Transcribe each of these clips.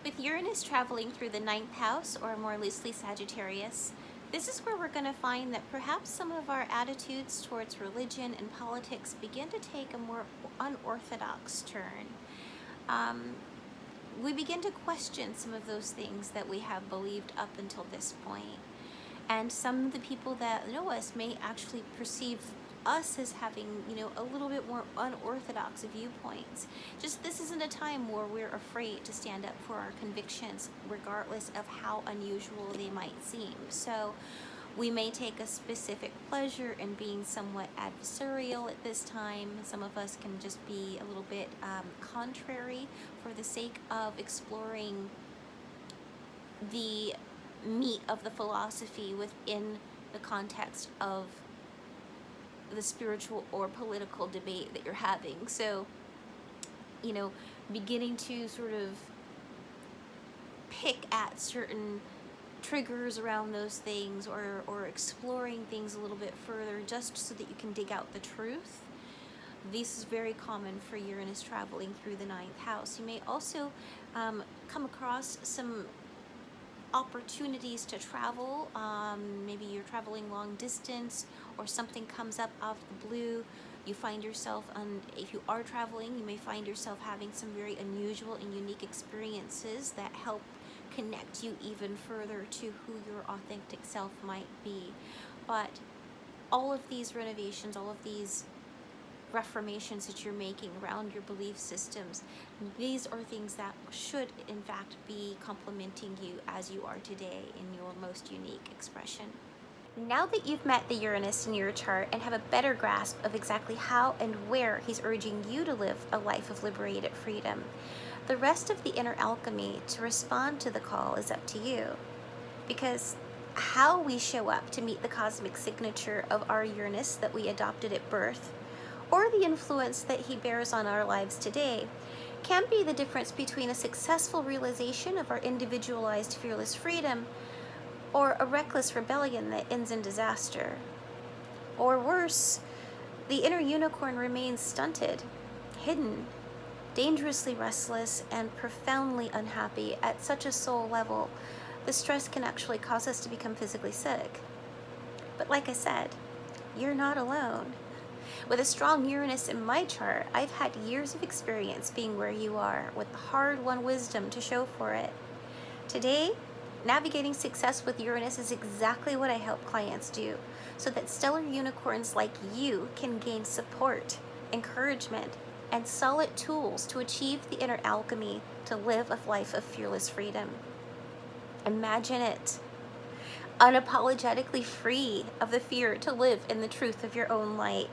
With Uranus traveling through the ninth house, or more loosely Sagittarius, this is where we're going to find that perhaps some of our attitudes towards religion and politics begin to take a more unorthodox turn. We begin to question some of those things that we have believed up until this point. And some of the people that know us may actually perceive us as having, a little bit more unorthodox viewpoints. Just this isn't a time where we're afraid to stand up for our convictions, regardless of how unusual they might seem. So we may take a specific pleasure in being somewhat adversarial at this time. Some of us can just be a little bit contrary for the sake of exploring the meat of the philosophy within the context of the spiritual or political debate that you're having. So, beginning to sort of pick at certain triggers around those things, or exploring things a little bit further just so that you can dig out the truth. This is very common for Uranus traveling through the ninth house. You may also come across some opportunities to travel. Maybe you're traveling long distance, or something comes up out of the blue. You find yourself, if you are traveling, you may find yourself having some very unusual and unique experiences that help connect you even further to who your authentic self might be. But all of these renovations, all of these reformations that you're making around your belief systems, these are things that should in fact be complementing you as you are today in your most unique expression. Now that you've met the Uranus in your chart and have a better grasp of exactly how and where he's urging you to live a life of liberated freedom, the rest of the inner alchemy to respond to the call is up to you. Because how we show up to meet the cosmic signature of our Uranus that we adopted at birth, or the influence that he bears on our lives today, can be the difference between a successful realization of our individualized fearless freedom, or a reckless rebellion that ends in disaster. Or worse, the inner unicorn remains stunted, hidden, dangerously restless, and profoundly unhappy at such a soul level. The stress can actually cause us to become physically sick. But like I said, you're not alone. With a strong Uranus in my chart, I've had years of experience being where you are, with hard-won wisdom to show for it. Today, navigating success with Uranus is exactly what I help clients do, so that stellar unicorns like you can gain support, encouragement, and solid tools to achieve the inner alchemy to live a life of fearless freedom. Imagine it. Unapologetically free of the fear to live in the truth of your own light.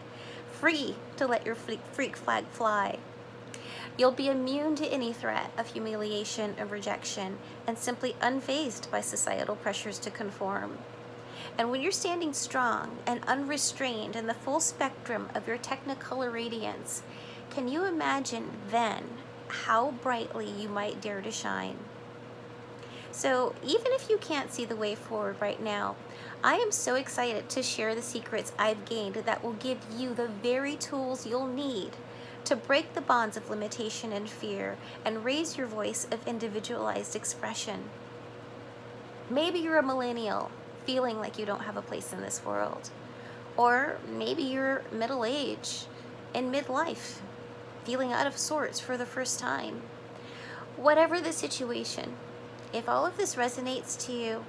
Free to let your freak flag fly. You'll be immune to any threat of humiliation and rejection, and simply unfazed by societal pressures to conform. And when you're standing strong and unrestrained in the full spectrum of your technicolor radiance, can you imagine then how brightly you might dare to shine? So even if you can't see the way forward right now, I am so excited to share the secrets I've gained that will give you the very tools you'll need to break the bonds of limitation and fear and raise your voice of individualized expression. Maybe you're a millennial feeling like you don't have a place in this world. Or maybe you're middle-aged in midlife, feeling out of sorts for the first time. Whatever the situation, if all of this resonates to you,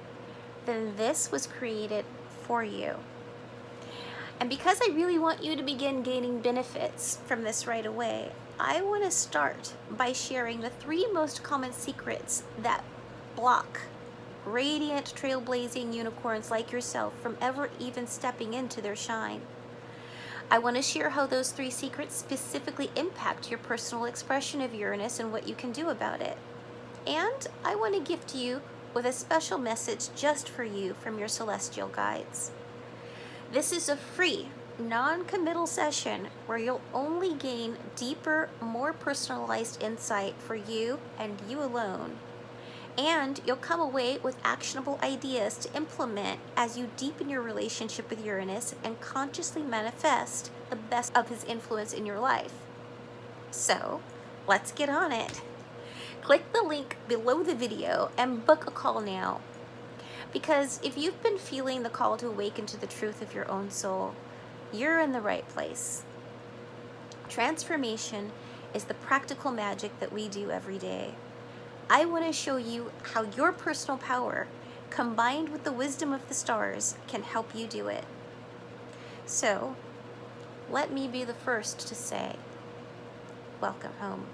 then this was created for you. And because I really want you to begin gaining benefits from this right away, I want to start by sharing the 3 most common secrets that block radiant, trailblazing unicorns like yourself from ever even stepping into their shine. I want to share how those 3 secrets specifically impact your personal expression of Uranus and what you can do about it. And I want to gift you with a special message just for you from your celestial guides. This is a free, non-committal session where you'll only gain deeper, more personalized insight for you and you alone. And you'll come away with actionable ideas to implement as you deepen your relationship with Uranus and consciously manifest the best of his influence in your life. So, let's get on it. click the link below the video and book a call now. Because if you've been feeling the call to awaken to the truth of your own soul, you're in the right place. Transformation is the practical magic that we do every day. I want to show you how your personal power, combined with the wisdom of the stars, can help you do it. So, let me be the first to say, welcome home.